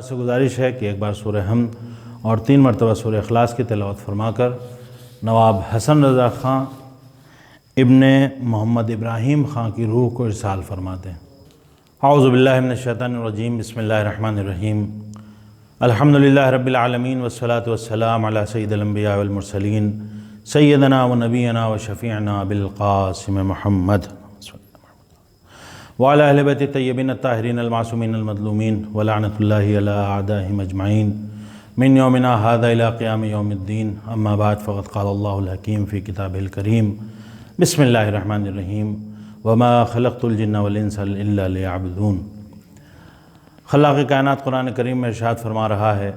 حضرات سے گزارش ہے کہ ایک بار سورہ حمد اور 3 مرتبہ سورہ اخلاص کی تلاوت فرما کر نواب حسن رضا خان ابن محمد ابراہیم خان کی روح کو ارسال فرما دیں۔ اعوذ باللہ من الشیطان الرجیم، بسم اللہ الرحمن الرحیم۔ الحمدللہ رب العالمین والصلاة والسلام علی سید الانبیاء والمرسلین سیدنا و نبینا و شفیعنا بالقاسم محمد وعلى اہل بیت الطیبین الطاہرین المعصومین المظلومین ولعنۃ اللہ علی اعدائہم اجمعین من یومنا ھذا الی قیام یوم الدین، اما بعد فقد قال اللہ الحکیم فی کتابہ الکریم، بسم اللہ الرحمن الرحیم، وما خلقت الجن والانس الا لیعبدون۔ خلاق کائنات قرآن کریم میں ارشاد فرما رہا ہے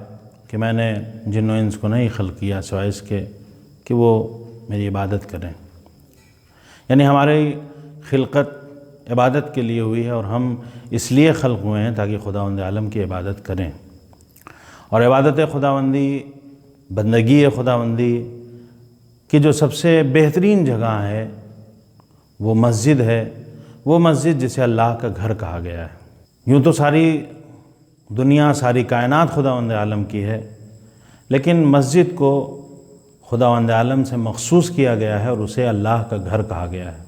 کہ میں نے جن و انس کو نہیں خلق کیا سوائے اس کے کہ وہ میری عبادت کریں، یعنی ہماری خلقت عبادت کے لیے ہوئی ہے اور ہم اس لیے خلق ہوئے ہیں تاکہ خداوند عالم کی عبادت کریں۔ اور عبادت خداوندی، بندگی خداوندی کی جو سب سے بہترین جگہ ہے وہ مسجد ہے، وہ مسجد جسے اللہ کا گھر کہا گیا ہے۔ یوں تو ساری دنیا، ساری کائنات خداوند عالم کی ہے، لیکن مسجد کو خداوند عالم سے مخصوص کیا گیا ہے اور اسے اللہ کا گھر کہا گیا ہے۔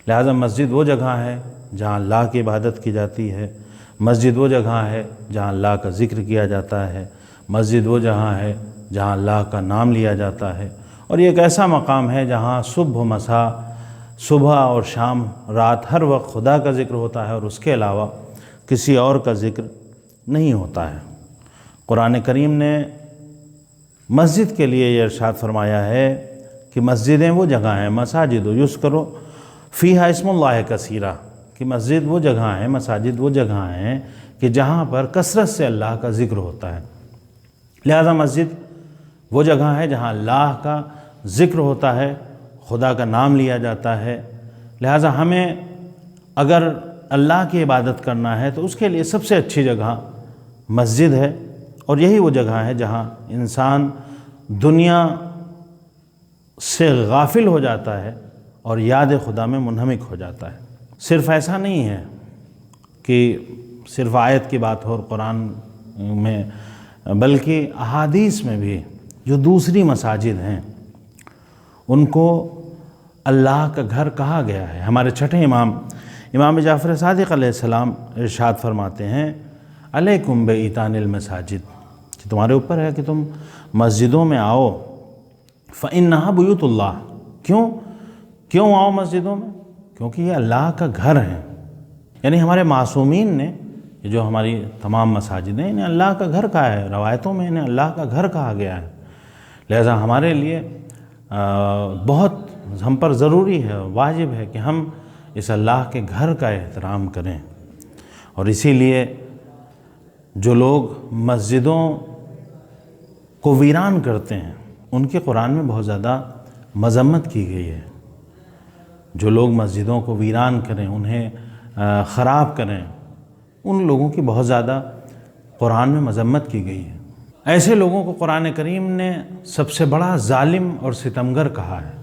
لہٰذا مسجد وہ جگہ ہے جہاں اللہ کی عبادت کی جاتی ہے، مسجد وہ جگہ ہے جہاں اللہ کا ذکر کیا جاتا ہے، مسجد وہ جگہ ہے جہاں اللہ کا نام لیا جاتا ہے، اور یہ ایک ایسا مقام ہے جہاں صبح و مساء، صبح اور شام، رات، ہر وقت خدا کا ذکر ہوتا ہے اور اس کے علاوہ کسی اور کا ذکر نہیں ہوتا ہے۔ قرآن کریم نے مسجد کے لیے یہ ارشاد فرمایا ہے کہ مسجدیں وہ جگہ ہیں، مساجد یذکر فیہا اسم اللہ کثیرا، کہ مسجد وہ جگہ ہیں، مساجد وہ جگہ ہیں کہ جہاں پر کثرت سے اللہ کا ذکر ہوتا ہے۔ لہذا مسجد وہ جگہ ہے جہاں اللہ کا ذکر ہوتا ہے، خدا کا نام لیا جاتا ہے۔ لہذا ہمیں اگر اللہ کی عبادت کرنا ہے تو اس کے لیے سب سے اچھی جگہ مسجد ہے، اور یہی وہ جگہ ہے جہاں انسان دنیا سے غافل ہو جاتا ہے اور یاد خدا میں منہمک ہو جاتا ہے۔ صرف ایسا نہیں ہے کہ صرف آیت کی بات ہو قرآن میں، بلکہ احادیث میں بھی جو دوسری مساجد ہیں ان کو اللہ کا گھر کہا گیا ہے۔ ہمارے چھٹے امام جعفر صادق علیہ السلام ارشاد فرماتے ہیں، علیکم بإیتان المساجد، کہ تمہارے اوپر ہے کہ تم مسجدوں میں آؤ، فإنہا بیوت اللہ، کیوں آؤ مسجدوں میں؟ کیونکہ یہ اللہ کا گھر ہے۔ یعنی ہمارے معصومین نے، یہ جو ہماری تمام مساجد ہیں، انہیں اللہ کا گھر کہا ہے، روایتوں میں انہیں اللہ کا گھر کہا گیا ہے۔ لہذا ہمارے لیے بہت ہم پر ضروری ہے، واجب ہے کہ ہم اس اللہ کے گھر کا احترام کریں۔ اور اسی لیے جو لوگ مسجدوں کو ویران کرتے ہیں ان کے قرآن میں بہت زیادہ مذمت کی گئی ہے۔ جو لوگ مسجدوں کو ویران کریں، انہیں خراب کریں، ان لوگوں کی بہت زیادہ قرآن میں مذمت کی گئی ہے۔ ایسے لوگوں کو قرآن کریم نے سب سے بڑا ظالم اور ستمگر کہا ہے۔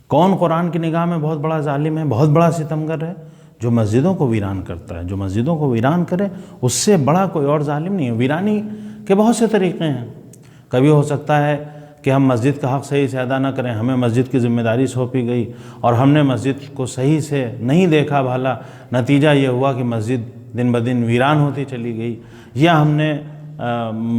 کون قرآن کی نگاہ میں بہت بڑا ظالم ہے، بہت بڑا ستمگر ہے؟ جو مسجدوں کو ویران کرتا ہے۔ جو مسجدوں کو ویران کرے اس سے بڑا کوئی اور ظالم نہیں ہے۔ ویرانی کے بہت سے طریقے ہیں۔ کبھی ہو سکتا ہے کہ ہم مسجد کا حق صحیح سے ادا نہ کریں، ہمیں مسجد کی ذمہ داری سونپی گئی اور ہم نے مسجد کو صحیح سے نہیں دیکھا بھالا، نتیجہ یہ ہوا کہ مسجد دن بدن ویران ہوتی چلی گئی، یا ہم نے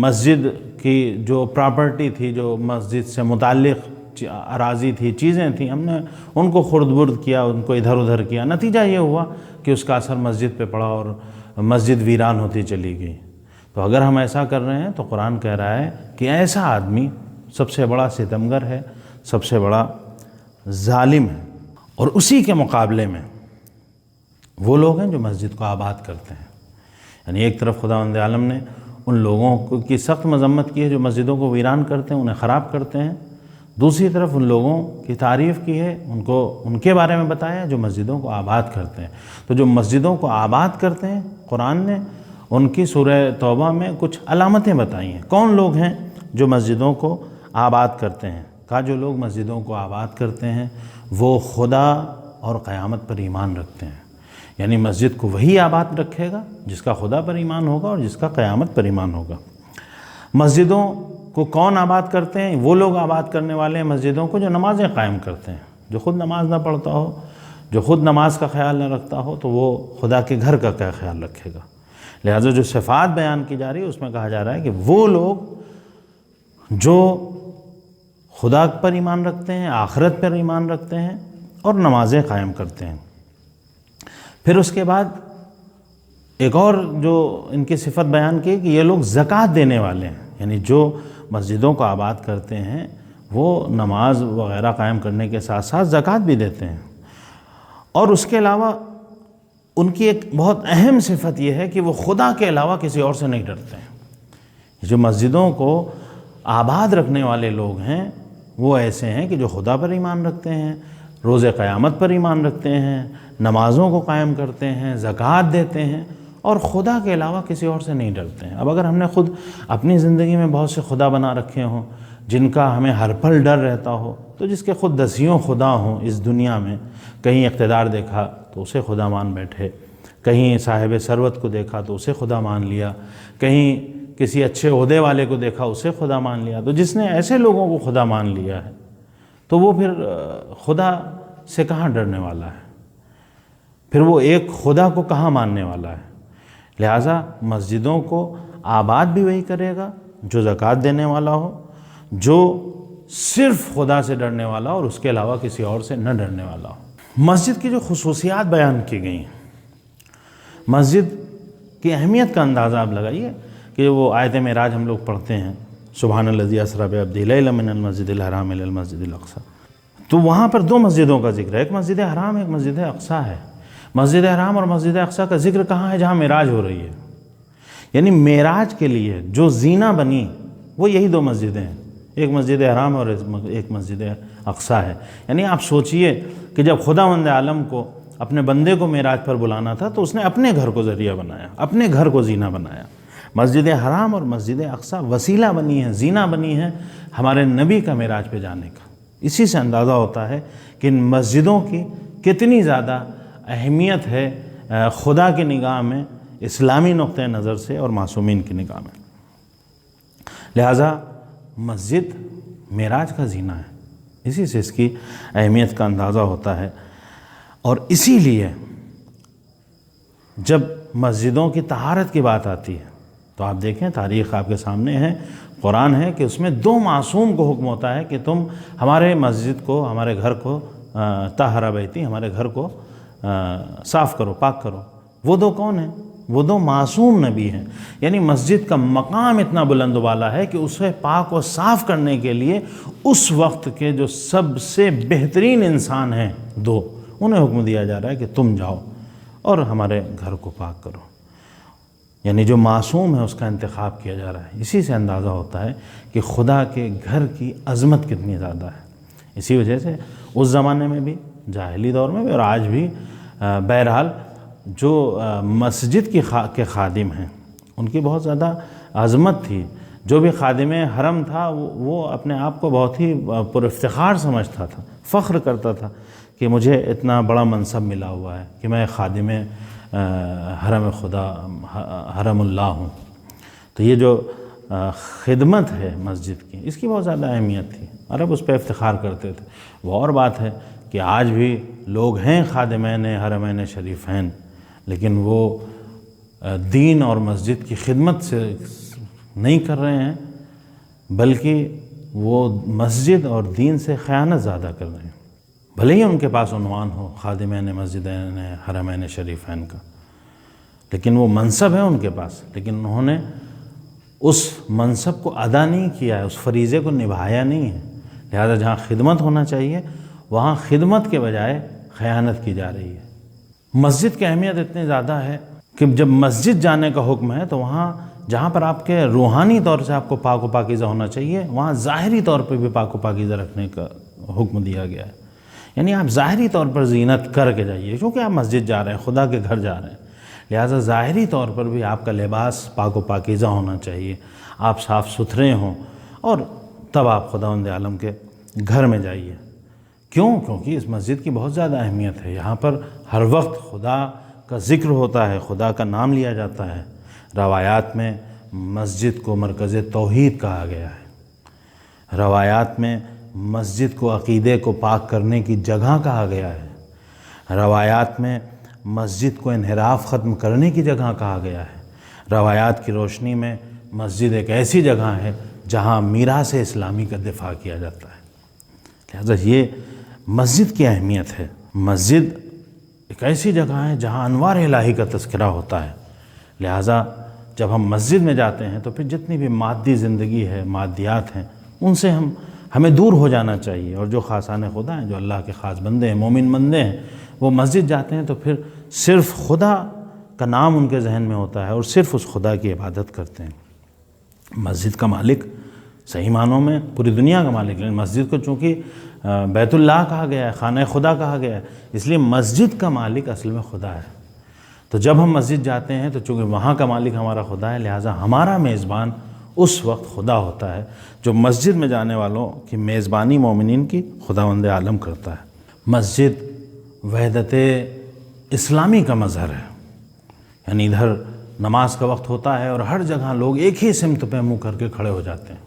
مسجد کی جو پراپرٹی تھی، جو مسجد سے متعلق اراضی تھی، چیزیں تھیں، ہم نے ان کو خرد برد کیا، ان کو ادھر ادھر کیا، نتیجہ یہ ہوا کہ اس کا اثر مسجد پہ پڑا اور مسجد ویران ہوتی چلی گئی۔ تو اگر ہم ایسا کر رہے ہیں تو قرآن کہہ رہا ہے کہ ایسا آدمی سب سے بڑا ستمگر ہے، سب سے بڑا ظالم ہے۔ اور اسی کے مقابلے میں وہ لوگ ہیں جو مسجد کو آباد کرتے ہیں۔ یعنی ایک طرف خداوند عالم نے ان لوگوں کی سخت مذمت کی ہے جو مسجدوں کو ویران کرتے ہیں، انہیں خراب کرتے ہیں، دوسری طرف ان لوگوں کی تعریف کی ہے، ان کے بارے میں بتایا جو مسجدوں کو آباد کرتے ہیں۔ تو جو مسجدوں کو آباد کرتے ہیں، قرآن نے ان کی سورہ توبہ میں کچھ علامتیں بتائی ہیں۔ کون لوگ ہیں جو مسجدوں کو آباد کرتے ہیں؟ کہا جو لوگ مسجدوں کو آباد کرتے ہیں وہ خدا اور قیامت پر ایمان رکھتے ہیں۔ یعنی مسجد کو وہی آباد رکھے گا جس کا خدا پر ایمان ہوگا اور جس کا قیامت پر ایمان ہوگا۔ مسجدوں کو کون آباد کرتے ہیں؟ وہ لوگ آباد کرنے والے ہیں مسجدوں کو جو نمازیں قائم کرتے ہیں۔ جو خود نماز نہ پڑھتا ہو، جو خود نماز کا خیال نہ رکھتا ہو، تو وہ خدا کے گھر کا کیا خیال رکھے گا؟ لہٰذا جو صفات بیان کی جا رہی ہے اس میں کہا جا رہا ہے کہ وہ لوگ جو خدا پر ایمان رکھتے ہیں، آخرت پر ایمان رکھتے ہیں اور نمازیں قائم کرتے ہیں۔ پھر اس کے بعد ایک اور جو ان کی صفت بیان کی کہ یہ لوگ زکوٰۃ دینے والے ہیں، یعنی جو مسجدوں کو آباد کرتے ہیں وہ نماز وغیرہ قائم کرنے کے ساتھ ساتھ زکوٰۃ بھی دیتے ہیں۔ اور اس کے علاوہ ان کی ایک بہت اہم صفت یہ ہے کہ وہ خدا کے علاوہ کسی اور سے نہیں ڈرتے ہیں۔ جو مسجدوں کو آباد رکھنے والے لوگ ہیں وہ ایسے ہیں کہ جو خدا پر ایمان رکھتے ہیں، روز قیامت پر ایمان رکھتے ہیں، نمازوں کو قائم کرتے ہیں، زکوٰۃ دیتے ہیں اور خدا کے علاوہ کسی اور سے نہیں ڈرتے ہیں۔ اب اگر ہم نے خود اپنی زندگی میں بہت سے خدا بنا رکھے ہوں جن کا ہمیں ہر پل ڈر رہتا ہو، تو جس کے خود دسیوں خدا ہوں اس دنیا میں، کہیں اقتدار دیکھا تو اسے خدا مان بیٹھے، کہیں صاحب ثروت کو دیکھا تو اسے خدا مان لیا، کہیں کسی اچھے عہدے والے کو دیکھا اسے خدا مان لیا، تو جس نے ایسے لوگوں کو خدا مان لیا ہے تو وہ پھر خدا سے کہاں ڈرنے والا ہے؟ پھر وہ ایک خدا کو کہاں ماننے والا ہے؟ لہٰذا مسجدوں کو آباد بھی وہی کرے گا جو زکوٰۃ دینے والا ہو، جو صرف خدا سے ڈرنے والا اور اس کے علاوہ کسی اور سے نہ ڈرنے والا ہو۔ مسجد کی جو خصوصیات بیان کی گئی ہیں، مسجد کی اہمیت کا اندازہ آپ لگائیے کہ وہ آیت معراج ہم لوگ پڑھتے ہیں، سبحان الذی اسری بعبدہ لیلا من المسجد الحرام الی المسجد الاقصی، تو وہاں پر دو مسجدوں کا ذکر ہے، ایک مسجد حرام ایک مسجد اقصی ہے۔ مسجد حرام اور مسجد اقصی کا ذکر کہاں ہے؟ جہاں معراج ہو رہی ہے، یعنی معراج کے لیے جو زینہ بنی وہ یہی دو مسجدیں ہیں، ایک مسجد حرام اور ایک مسجد اقصی ہے۔ یعنی آپ سوچئے کہ جب خداوند عالم کو اپنے بندے کو معراج پر بلانا تھا تو اس نے اپنے گھر کو ذریعہ بنایا، اپنے گھر کو زینہ بنایا۔ مسجد حرام اور مسجد اقصی وسیلہ بنی ہے، زینہ بنی ہے ہمارے نبی کا معراج پہ جانے کا۔ اسی سے اندازہ ہوتا ہے کہ ان مسجدوں کی کتنی زیادہ اہمیت ہے خدا کی نگاہ میں، اسلامی نقطہ نظر سے اور معصومین کی نگاہ میں۔ لہٰذا مسجد معراج کا زینہ ہے، اسی سے اس کی اہمیت کا اندازہ ہوتا ہے۔ اور اسی لیے جب مسجدوں کی طہارت کی بات آتی ہے تو آپ دیکھیں تاریخ آپ کے سامنے ہے، قرآن ہے کہ اس میں دو معصوم کو حکم ہوتا ہے کہ تم ہمارے مسجد کو، ہمارے گھر کو طہر بیتی، ہمارے گھر کو صاف کرو، پاک کرو۔ وہ دو کون ہیں؟ وہ دو معصوم نبی ہیں۔ یعنی مسجد کا مقام اتنا بلند و بالا ہے کہ اسے پاک و صاف کرنے کے لیے اس وقت کے جو سب سے بہترین انسان ہیں دو، انہیں حکم دیا جا رہا ہے کہ تم جاؤ اور ہمارے گھر کو پاک کرو۔ یعنی جو معصوم ہے اس کا انتخاب کیا جا رہا ہے۔ اسی سے اندازہ ہوتا ہے کہ خدا کے گھر کی عظمت کتنی زیادہ ہے۔ اسی وجہ سے اس زمانے میں بھی، جاہلی دور میں بھی اور آج بھی، بہرحال جو مسجد کے خادم ہیں ان کی بہت زیادہ عظمت تھی۔ جو بھی خادم حرم تھا وہ اپنے آپ کو بہت ہی پر افتخار سمجھتا تھا، فخر کرتا تھا کہ مجھے اتنا بڑا منصب ملا ہوا ہے کہ میں خادم حرم خدا، حرم اللہ ہوں۔ تو یہ جو خدمت ہے مسجد کی، اس کی بہت زیادہ اہمیت تھی، عرب اس پہ افتخار کرتے تھے۔ وہ اور بات ہے کہ آج بھی لوگ ہیں خادمین حرمین شریفین، لیکن وہ دین اور مسجد کی خدمت سے نہیں کر رہے ہیں، بلکہ وہ مسجد اور دین سے خیانت زیادہ کر رہے ہیں۔ بھلے ہی ان کے پاس عنوان ہو خادمین مسجدین حرمین شریفین کا، لیکن وہ منصب ہے ان کے پاس، لیکن انہوں نے اس منصب کو ادا نہیں کیا ہے، اس فریضے کو نبھایا نہیں ہے۔ لہذا جہاں خدمت ہونا چاہیے وہاں خدمت کے بجائے خیانت کی جا رہی ہے۔ مسجد کی اہمیت اتنی زیادہ ہے کہ جب مسجد جانے کا حکم ہے تو وہاں جہاں پر آپ کے روحانی طور سے آپ کو پاک و پاکیزہ ہونا چاہیے، وہاں ظاہری طور پہ بھی پاک و پاکیزہ رکھنے کا حکم دیا گیا ہے۔ یعنی آپ ظاہری طور پر زینت کر کے جائیے، کیونکہ آپ مسجد جا رہے ہیں، خدا کے گھر جا رہے ہیں، لہٰذا ظاہری طور پر بھی آپ کا لباس پاک و پاکیزہ ہونا چاہیے، آپ صاف ستھرے ہوں، اور تب آپ خداوند عالم کے گھر میں جائیے۔ کیوں؟ کیونکہ اس مسجد کی بہت زیادہ اہمیت ہے۔ یہاں پر ہر وقت خدا کا ذکر ہوتا ہے، خدا کا نام لیا جاتا ہے، روایات میں مسجد کو مرکز توحید کہا گیا ہے، روایات میں مسجد کو عقیدے کو پاک کرنے کی جگہ کہا گیا ہے، روایات میں مسجد کو انحراف ختم کرنے کی جگہ کہا گیا ہے، روایات کی روشنی میں مسجد ایک ایسی جگہ ہے جہاں میراث اسلامی کا دفاع کیا جاتا ہے۔ لہذا یہ مسجد کی اہمیت ہے۔ مسجد ایک ایسی جگہ ہے جہاں انوار الہی کا تذکرہ ہوتا ہے، لہذا جب ہم مسجد میں جاتے ہیں تو پھر جتنی بھی مادی زندگی ہے، مادیات ہیں، ان سے ہمیں دور ہو جانا چاہیے، اور جو خاصان خدا ہیں، جو اللہ کے خاص بندے ہیں، مومن بندے ہیں، وہ مسجد جاتے ہیں تو پھر صرف خدا کا نام ان کے ذہن میں ہوتا ہے اور صرف اس خدا کی عبادت کرتے ہیں۔ مسجد کا مالک صحیح معنوں میں پوری دنیا کا مالک، لیکن مسجد کو چونکہ بیت اللہ کہا گیا ہے، خانہ خدا کہا گیا ہے، اس لیے مسجد کا مالک اصل میں خدا ہے۔ تو جب ہم مسجد جاتے ہیں تو چونکہ وہاں کا مالک ہمارا خدا ہے، لہٰذا ہمارا میزبان اس وقت خدا ہوتا ہے جو مسجد میں جانے والوں کی میزبانی مومنین کی خداوند عالم کرتا ہے۔ مسجد وحدت اسلامی کا مظہر ہے، یعنی ادھر نماز کا وقت ہوتا ہے اور ہر جگہ لوگ ایک ہی سمت پہ منہ کر کے کھڑے ہو جاتے ہیں،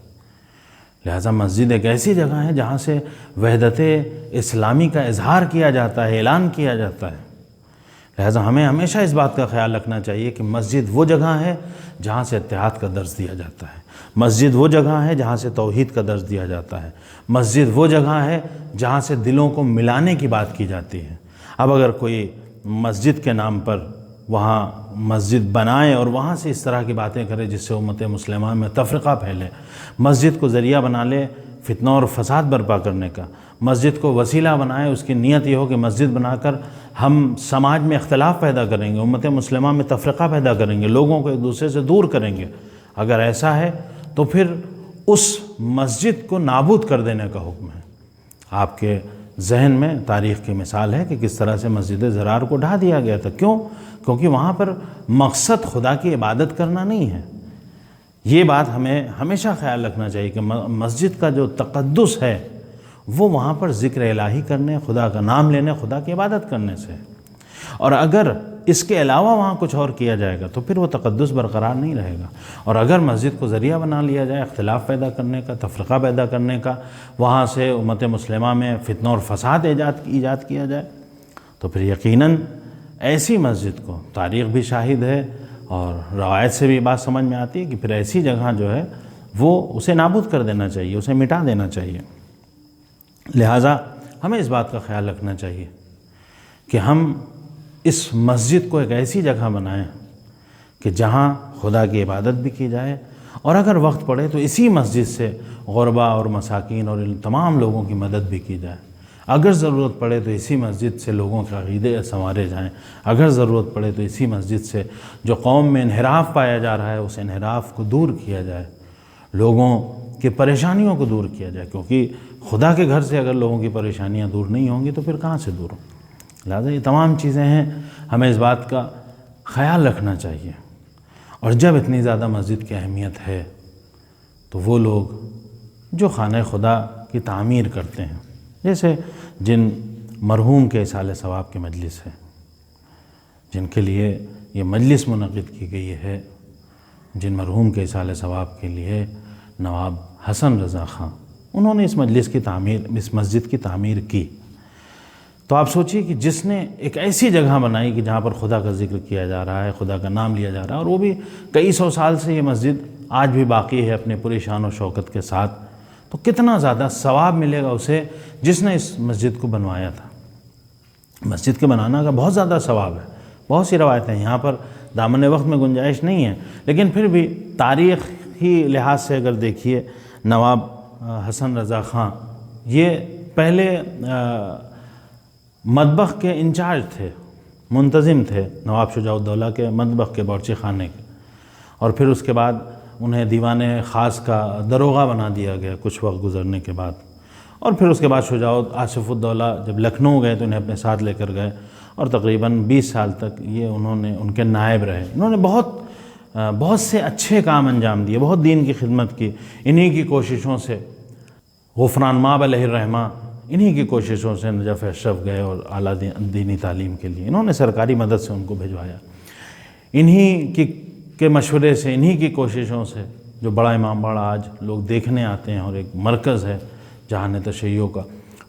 لہذا مسجد ایک ایسی جگہ ہے جہاں سے وحدت اسلامی کا اظہار کیا جاتا ہے، اعلان کیا جاتا ہے۔ لہذا ہمیں ہمیشہ اس بات کا خیال رکھنا چاہیے کہ مسجد وہ جگہ ہے جہاں سے اتحاد کا درس دیا جاتا ہے، مسجد وہ جگہ ہے جہاں سے توحید کا درس دیا جاتا ہے، مسجد وہ جگہ ہے جہاں سے دلوں کو ملانے کی بات کی جاتی ہے۔ اب اگر کوئی مسجد کے نام پر وہاں مسجد بنائے اور وہاں سے اس طرح کی باتیں کرے جس سے امت مسلمہ میں تفرقہ پھیلے، مسجد کو ذریعہ بنا لے فتنہ اور فساد برپا کرنے کا، مسجد کو وسیلہ بنائے، اس کی نیت یہ ہو کہ مسجد بنا کر ہم سماج میں اختلاف پیدا کریں گے، امت مسلمہ میں تفرقہ پیدا کریں گے، لوگوں کو ایک دوسرے سے دور کریں گے، اگر ایسا ہے تو پھر اس مسجد کو نابود کر دینے کا حکم ہے۔ آپ کے ذہن میں تاریخ کی مثال ہے کہ کس طرح سے مسجد زرار کو ڈھا دیا گیا تھا۔ کیوں؟ کیونکہ وہاں پر مقصد خدا کی عبادت کرنا نہیں ہے۔ یہ بات ہمیں ہمیشہ خیال رکھنا چاہیے کہ مسجد کا جو تقدس ہے وہ وہاں پر ذکر الہی کرنے، خدا کا نام لینے، خدا کی عبادت کرنے سے، اور اگر اس کے علاوہ وہاں کچھ اور کیا جائے گا تو پھر وہ تقدس برقرار نہیں رہے گا۔ اور اگر مسجد کو ذریعہ بنا لیا جائے اختلاف پیدا کرنے کا، تفرقہ پیدا کرنے کا، وہاں سے امت مسلمہ میں فتنہ اور فساد ایجاد کیا جائے، تو پھر یقیناً ایسی مسجد کو تاریخ بھی شاہد ہے اور روایت سے بھی بات سمجھ میں آتی ہے کہ پھر ایسی جگہ جو ہے وہ اسے نابود کر دینا چاہیے، اسے مٹا دینا چاہیے۔ لہٰذا ہمیں اس بات کا خیال رکھنا چاہیے کہ ہم اس مسجد کو ایک ایسی جگہ بنائیں کہ جہاں خدا کی عبادت بھی کی جائے، اور اگر وقت پڑے تو اسی مسجد سے غربا اور مساکین اور ان تمام لوگوں کی مدد بھی کی جائے، اگر ضرورت پڑے تو اسی مسجد سے لوگوں کے عقیدے سنوارے جائیں، اگر ضرورت پڑے تو اسی مسجد سے جو قوم میں انحراف پایا جا رہا ہے اس انحراف کو دور کیا جائے، لوگوں کی پریشانیوں کو دور کیا جائے، کیونکہ خدا کے گھر سے اگر لوگوں کی پریشانیاں دور نہیں ہوں گی تو پھر کہاں سے دور ہوں۔ لہٰذا یہ تمام چیزیں ہیں، ہمیں اس بات کا خیال رکھنا چاہیے۔ اور جب اتنی زیادہ مسجد کی اہمیت ہے تو وہ لوگ جو خانہ خدا کی تعمیر کرتے ہیں، جیسے جن مرحوم کے ایصال ثواب کی مجلس ہے، جن کے لیے یہ مجلس منعقد کی گئی ہے، جن مرحوم کے ایصال ثواب کے لیے نواب حسن رضا خان، انہوں نے اس مسجد کی تعمیر کی، تو آپ سوچئے کہ جس نے ایک ایسی جگہ بنائی کہ جہاں پر خدا کا ذکر کیا جا رہا ہے، خدا کا نام لیا جا رہا ہے، اور وہ بھی کئی سو سال سے یہ مسجد آج بھی باقی ہے اپنے پوری شان و شوکت کے ساتھ، تو کتنا زیادہ ثواب ملے گا اسے جس نے اس مسجد کو بنوایا تھا۔ مسجد کے بنانا کا بہت زیادہ ثواب ہے، بہت سی روایتیں ہیں، یہاں پر دامن وقت میں گنجائش نہیں ہے، لیکن پھر بھی تاریخی لحاظ سے اگر دیکھیے، نواب حسن رضا خان یہ پہلے مطبخ کے انچارج تھے، منتظم تھے نواب شجاع الدولہ کے مطبخ کے باورچی خانے کے، اور پھر اس کے بعد انہیں دیوان خاص کا داروغہ بنا دیا گیا کچھ وقت گزرنے کے بعد، اور پھر اس کے بعد شجاع آصف الدولہ جب لکھنؤ گئے تو انہیں اپنے ساتھ لے کر گئے، اور تقریباً 20 سال تک یہ ان کے نائب رہے۔ انہوں نے بہت سے اچھے کام انجام دیے، بہت دین کی خدمت کی، انہی کی کوششوں سے غفران ماب علیہ الرحمہ انہی کی کوششوں سے نجف اشرف گئے اور اعلیٰ دینی تعلیم کے لیے، انہوں نے سرکاری مدد سے ان کو بھجوایا، انہی کے مشورے سے، انہی کی کوششوں سے جو بڑا امام باڑہ آج لوگ دیکھنے آتے ہیں اور ایک مرکز ہے جہان تشیع کا،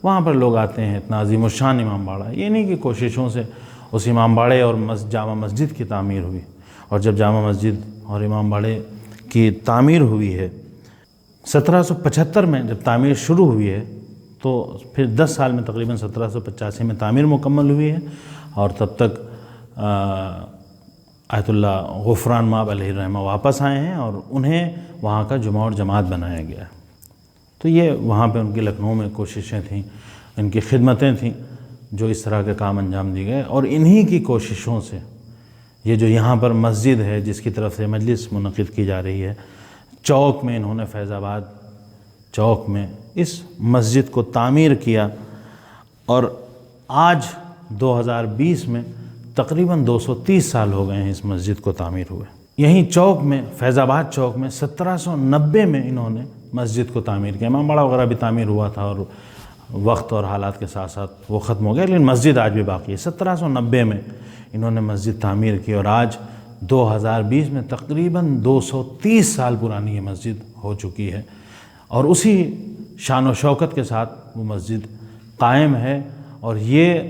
وہاں پر لوگ آتے ہیں، اتنا عظیم الشان امام باڑہ، یہ انہی کی کوششوں سے اس امام باڑے اور جامع مسجد کی تعمیر ہوئی۔ اور جب جامع مسجد اور امام باڑے کی تعمیر ہوئی ہے 1775 میں جب تعمیر شروع ہوئی ہے، تو پھر 10 سال میں تقریباً 1785 میں تعمیر مکمل ہوئی ہے، اور تب تک آیت اللہ غفران مآب علیہ الرحمہ واپس آئے ہیں اور انہیں وہاں کا جمعہ اور جماعت بنایا گیا ہے۔ تو یہ وہاں پہ ان کی لکھنؤ میں کوششیں تھیں، ان کی خدمتیں تھیں جو اس طرح کے کام انجام دیے گئے، اور انہی کی کوششوں سے یہ جو یہاں پر مسجد ہے جس کی طرف سے مجلس منعقد کی جا رہی ہے، چوک میں انہوں نے فیض آباد چوک میں اس مسجد کو تعمیر کیا، اور آج 2020 میں تقریباً 230 سال ہو گئے ہیں اس مسجد کو تعمیر ہوئے۔ یہیں چوک میں فیض آباد چوک میں 1790 میں انہوں نے مسجد کو تعمیر کیا۔ امام باڑہ وغیرہ بھی تعمیر ہوا تھا اور وقت اور حالات کے ساتھ ساتھ وہ ختم ہو گیا، لیکن مسجد آج بھی باقی ہے۔ 1790 میں انہوں نے مسجد تعمیر کی، اور آج 2020 میں تقریباً 230 سال پرانی یہ مسجد ہو چکی ہے، اور اسی شان و شوکت کے ساتھ وہ مسجد قائم ہے، اور یہ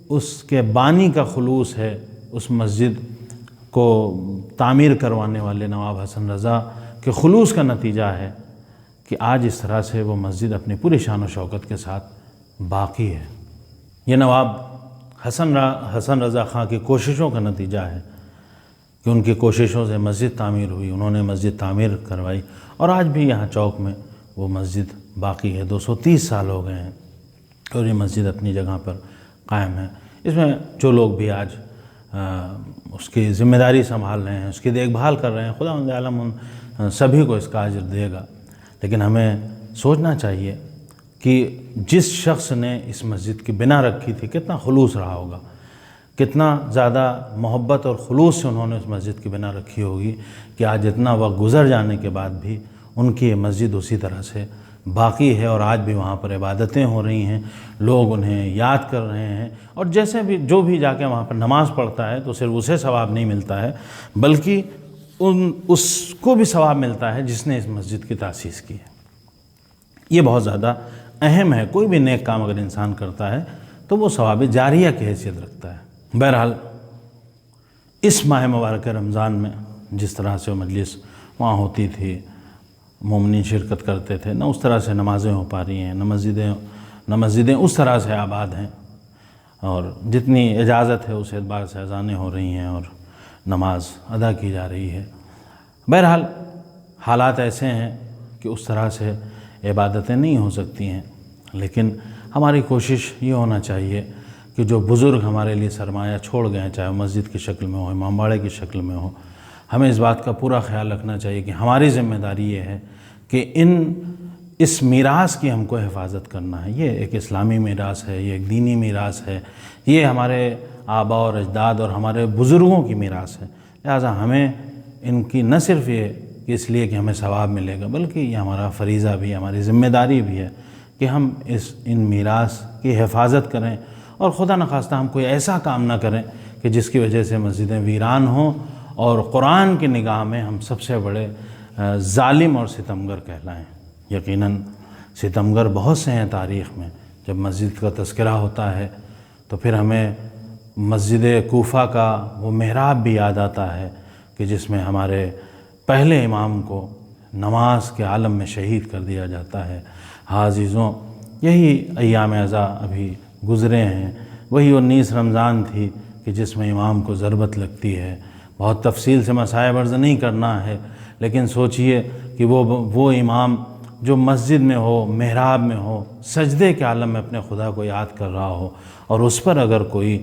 اس کے بانی کا خلوص ہے، اس مسجد کو تعمیر کروانے والے نواب حسن رضا کے خلوص کا نتیجہ ہے کہ آج اس طرح سے وہ مسجد اپنی پوری شان و شوکت کے ساتھ باقی ہے۔ یہ نواب حسن رضا خان کی کوششوں کا نتیجہ ہے کہ ان کی کوششوں سے مسجد تعمیر ہوئی، انہوں نے مسجد تعمیر کروائی، اور آج بھی یہاں چوک میں وہ مسجد باقی ہے۔ 230 سال ہو گئے ہیں اور یہ مسجد اپنی جگہ پر قائم ہے۔ اس میں جو لوگ بھی آج اس کی ذمہ داری سنبھال رہے ہیں، اس کی دیکھ بھال کر رہے ہیں، خداوند عالم ان سبھی کو اس کا اجر دے گا، لیکن ہمیں سوچنا چاہیے کہ جس شخص نے اس مسجد کی بنا رکھی تھی کتنا خلوص رہا ہوگا، کتنا زیادہ محبت اور خلوص سے انہوں نے اس مسجد کی بنا رکھی ہوگی کہ آج اتنا وقت گزر جانے کے بعد بھی ان کی یہ مسجد اسی طرح سے باقی ہے، اور آج بھی وہاں پر عبادتیں ہو رہی ہیں، لوگ انہیں یاد کر رہے ہیں، اور جیسے بھی جو بھی جا کے وہاں پر نماز پڑھتا ہے تو صرف اسے ثواب نہیں ملتا ہے، بلکہ اس کو بھی ثواب ملتا ہے جس نے اس مسجد کی تاسیس کی ہے۔ یہ بہت زیادہ اہم ہے، کوئی بھی نیک کام اگر انسان کرتا ہے تو وہ ثواب جاریہ کی حیثیت رکھتا ہے۔ بہرحال اس ماہ مبارک رمضان میں جس طرح سے وہ مجلس وہاں ہوتی تھی، مومنین شرکت کرتے تھے، نہ اس طرح سے نمازیں ہو پا رہی ہیں، نہ مسجدیں اس طرح سے آباد ہیں، اور جتنی اجازت ہے اس اعتبار سے اذانیں ہو رہی ہیں اور نماز ادا کی جا رہی ہے۔ بہرحال حالات ایسے ہیں کہ اس طرح سے عبادتیں نہیں ہو سکتی ہیں، لیکن ہماری کوشش یہ ہونا چاہیے کہ جو بزرگ ہمارے لیے سرمایہ چھوڑ گئے ہیں، چاہے وہ مسجد کی شکل میں ہو، امام باڑے کی شکل میں ہو، ہمیں اس بات کا پورا خیال رکھنا چاہیے کہ ہماری ذمہ داری یہ ہے کہ اس میراث کی ہم کو حفاظت کرنا ہے۔ یہ ایک اسلامی میراث ہے، یہ ایک دینی میراث ہے، یہ ہمارے آباء اور اجداد اور ہمارے بزرگوں کی میراث ہے، لہٰذا ہمیں ان کی نہ صرف یہ کہ اس لیے کہ ہمیں ثواب ملے گا، بلکہ یہ ہمارا فریضہ بھی ہے، ہماری ذمہ داری بھی ہے کہ ہم ان میراث کی حفاظت کریں، اور خدا نخواستہ ہم کوئی ایسا کام نہ کریں کہ جس کی وجہ سے مسجدیں ویران ہوں اور قرآن کی نگاہ میں ہم سب سے بڑے ظالم اور ستمگر کہلائیں۔ یقیناً ستمگر بہت سے ہیں تاریخ میں، جب مسجد کا تذکرہ ہوتا ہے تو پھر ہمیں مسجد کوفہ کا وہ محراب بھی یاد آتا ہے کہ جس میں ہمارے پہلے امام کو نماز کے عالم میں شہید کر دیا جاتا ہے۔ ہاں عزیزوں، یہی ایام اعزاء ابھی گزرے ہیں، وہی 19 رمضان تھی کہ جس میں امام کو ضربت لگتی ہے۔ بہت تفصیل سے مسائل عرض نہیں کرنا ہے، لیکن سوچئے کہ وہ امام جو مسجد میں ہو، محراب میں ہو، سجدے کے عالم میں اپنے خدا کو یاد کر رہا ہو، اور اس پر اگر کوئی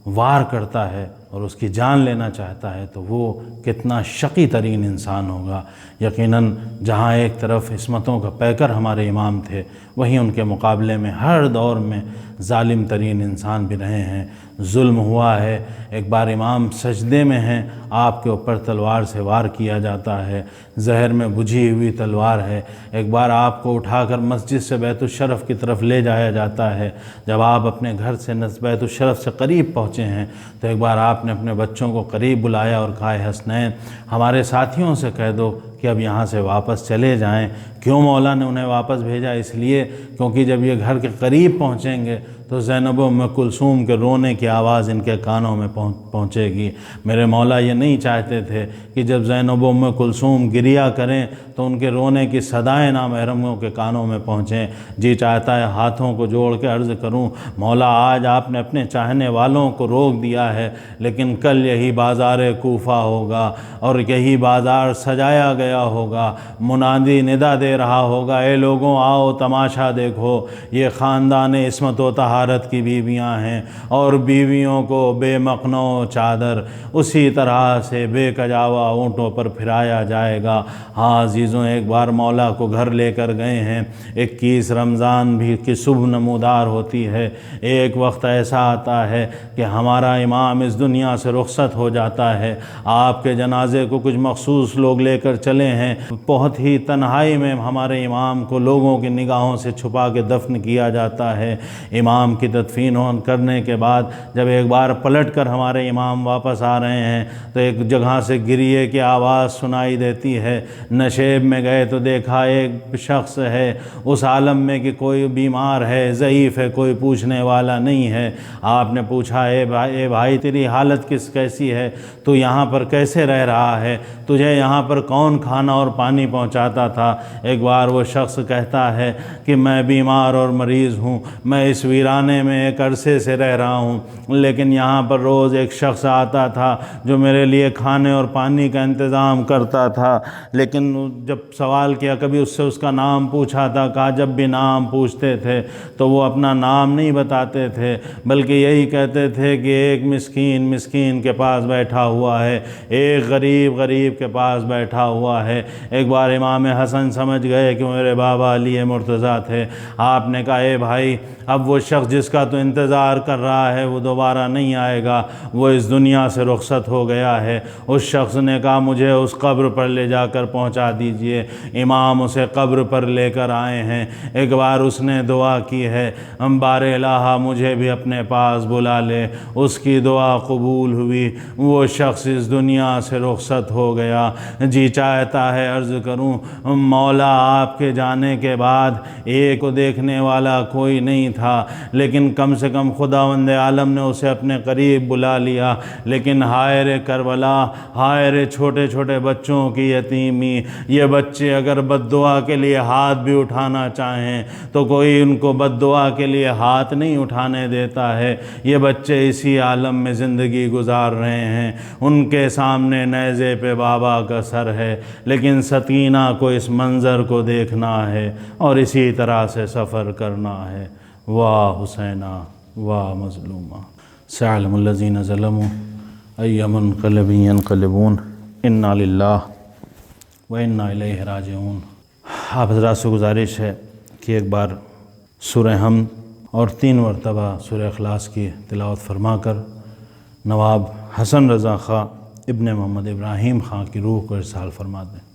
وار کرتا ہے اور اس کی جان لینا چاہتا ہے تو وہ کتنا شقی ترین انسان ہوگا۔ یقیناً جہاں ایک طرف عصمتوں کا پیکر ہمارے امام تھے، وہیں ان کے مقابلے میں ہر دور میں ظالم ترین انسان بھی رہے ہیں، ظلم ہوا ہے۔ ایک بار امام سجدے میں ہیں، آپ کے اوپر تلوار سے وار کیا جاتا ہے، زہر میں بجھی ہوئی تلوار ہے۔ ایک بار آپ کو اٹھا کر مسجد سے بیت الشرف کی طرف لے جایا جاتا ہے۔ جب آپ اپنے گھر سے بیت الشرف سے قریب پہنچے ہیں تو ایک بار آپ نے اپنے بچوں کو قریب بلایا اور کہا، حسنین ہمارے ساتھیوں سے کہہ دو کہ اب یہاں سے واپس چلے جائیں۔ کیوں مولا نے انہیں واپس بھیجا؟ اس لیے کیونکہ جب یہ گھر کے قریب پہنچیں گے تو زینب و ام کلثوم کے رونے کی آواز ان کے کانوں میں پہنچے گی۔ میرے مولا یہ نہیں چاہتے تھے کہ جب زینب و ام کلثوم گریا کریں تو ان کے رونے کی صدائیں نامحرموں کے کانوں میں پہنچیں۔ جی چاہتا ہے ہاتھوں کو جوڑ کے عرض کروں، مولا آج آپ نے اپنے چاہنے والوں کو روک دیا ہے، لیکن کل یہی بازار کوفہ ہوگا اور یہی بازار سجایا گیا ہوگا، منادی ندا دے رہا ہوگا، اے لوگوں آؤ تماشا دیکھو، یہ خاندان عصمت و طہارت کی بیویاں ہیں، اور بیویوں کو بے مخنو چادر اسی طرح سے بے کجاوا اونٹوں پر پھرایا جائے گا۔ ہاں عزیزوں، ایک بار مولا کو گھر لے کر گئے ہیں، 21 رمضان بھی کی صبح نمودار ہوتی ہے۔ ایک وقت ایسا آتا ہے کہ ہمارا امام اس دنیا سے رخصت ہو جاتا ہے، آپ کے جنازے کو کچھ مخصوص لوگ لے کر چلے ہیں، بہت ہی تنہائی میں ہمارے امام کو لوگوں کی نگاہوں سے چھپا کے دفن کیا جاتا ہے۔ امام کی تدفین کرنے کے بعد جب ایک بار پلٹ کر ہمارے امام واپس آ رہے ہیں تو ایک جگہ سے گریے کی آواز سنائی دیتی ہے۔ نشیب میں گئے تو دیکھا ایک شخص ہے اس عالم میں کہ کوئی بیمار ہے، ضعیف ہے، کوئی پوچھنے والا نہیں ہے۔ آپ نے پوچھا، اے بھائی تیری حالت کیسی ہے؟ تو یہاں پر کیسے رہ رہا ہے؟ تجھے یہاں پر کون کھانا اور پانی پہنچاتا تھا؟ ایک بار وہ شخص کہتا ہے کہ میں بیمار اور مریض ہوں، میں اس ویرانے میں ایک عرصے سے رہ رہا ہوں، لیکن یہاں پر روز ایک شخص آتا تھا جو میرے لیے کھانے اور پانی کا انتظام کرتا تھا، لیکن جب سوال کیا، کبھی اس سے اس کا نام پوچھا تھا؟ کہا جب بھی نام پوچھتے تھے تو وہ اپنا نام نہیں بتاتے تھے، بلکہ یہی کہتے تھے کہ ایک مسکین کے پاس بیٹھا ہوا ہے، ایک غریب کے پاس بیٹھا ہوا ہے۔ ایک بار امام حسن سمجھ گئے کہ میرے بابا علی مرتضیٰ تھے۔ آپ نے کہا، اے بھائی اب وہ شخص جس کا تو انتظار کر رہا ہے وہ دوبارہ نہیں آئے گا، وہ اس دنیا سے رخصت ہو گیا ہے۔ اس شخص نے کہا، مجھے اس قبر پر لے جا کر پہنچا دیجئے۔ امام اسے قبر پر لے کر آئے ہیں۔ ایک بار اس نے دعا کی ہے، بار الہ مجھے بھی اپنے پاس بلا لے۔ اس کی دعا قبول ہوئی، وہ شخص اس دنیا سے رخصت ہو گیا۔ جی چاہتا ہے عرض کروں، مولا آپ کے جانے کے بعد ایک کو دیکھنے والا کوئی نہیں تھا، لیکن کم سے کم خداوند عالم نے اسے اپنے قریب بلا لیا۔ لیکن ہائے رے کربلا، ہائے رے چھوٹے چھوٹے بچوں کی یتیمی، یہ بچے اگر بد دعا کے لیے ہاتھ بھی اٹھانا چاہیں تو کوئی ان کو بد دعا کے لیے ہاتھ نہیں اٹھانے دیتا ہے۔ یہ بچے اسی عالم میں زندگی گزار رہے ہیں، ان کے سامنے نیزے پہ بابا کا سر ہے، لیکن سکینہ کو اس منظر کو دیکھنا ہے اور اسی طرح سے سفر کرنا ہے۔ واہ حسینہ واہ مظلومہ، سیعلم الذین ظلموا ای منقلب ینقلبون، انا للہ و انا الیہ راجعون۔ آپ حضرات سے گزارش ہے کہ ایک بار سورہ حمد اور 3 مرتبہ سورہ اخلاص کی تلاوت فرما کر نواب حسن رضا خاں ابن محمد ابراہیم خاں کی روح کو ارسال فرما دیں۔